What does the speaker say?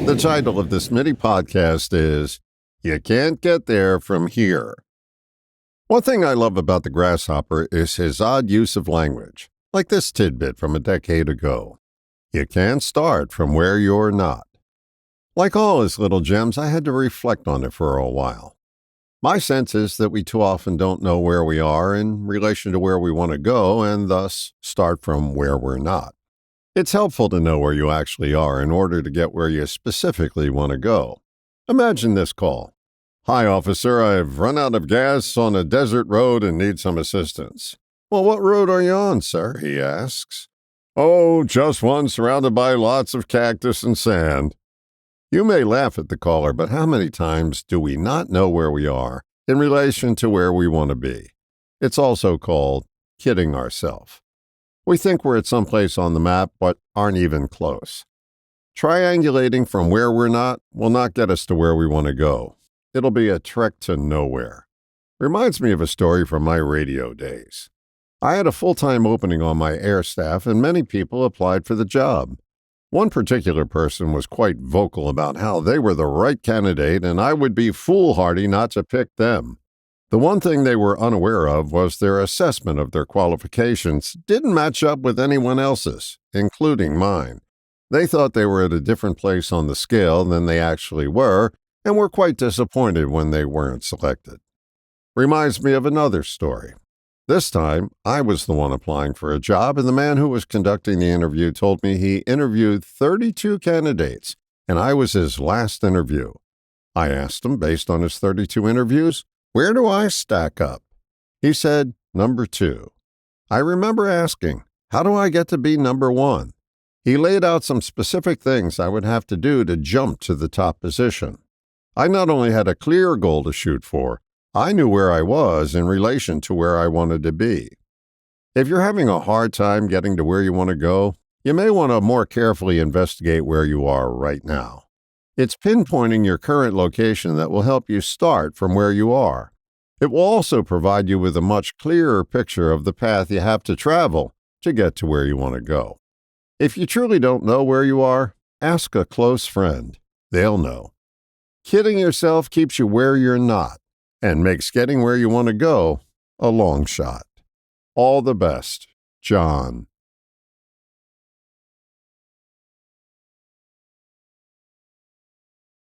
The title of this mini podcast is You Can't Get There From Here. One thing I love about the Grasshopper is his odd use of language, like this tidbit from a decade ago. You can't start from where you're not. Like all his little gems, I had to reflect on it for a while. My sense is that we too often don't know where we are in relation to where we want to go and thus start from where we're not. It's helpful to know where you actually are in order to get where you specifically want to go. Imagine this call. Hi, officer, I've run out of gas on a desert road and need some assistance. Well, what road are you on, sir? He asks. Oh, just one surrounded by lots of cactus and sand. You may laugh at the caller, but how many times do we not know where we are in relation to where we want to be? It's also called kidding ourselves. We think we're at some place on the map, but aren't even close. Triangulating from where we're not will not get us to where we want to go. It'll be a trek to nowhere. Reminds me of a story from my radio days. I had a full-time opening on my air staff, and many people applied for the job. One particular person was quite vocal about how they were the right candidate, and I would be foolhardy not to pick them. The one thing they were unaware of was their assessment of their qualifications didn't match up with anyone else's, including mine. They thought they were at a different place on the scale than they actually were, and were quite disappointed when they weren't selected. Reminds me of another story. This time, I was the one applying for a job, and the man who was conducting the interview told me he interviewed 32 candidates, and I was his last interview. I asked him, based on his 32 interviews, where do I stack up? He said, number 2. I remember asking, how do I get to be number 1? He laid out some specific things I would have to do to jump to the top position. I not only had a clear goal to shoot for, I knew where I was in relation to where I wanted to be. If you're having a hard time getting to where you want to go, you may want to more carefully investigate where you are right now. It's pinpointing your current location that will help you start from where you are. It will also provide you with a much clearer picture of the path you have to travel to get to where you want to go. If you truly don't know where you are, ask a close friend. They'll know. Kidding yourself keeps you where you're not and makes getting where you want to go a long shot. All the best, John.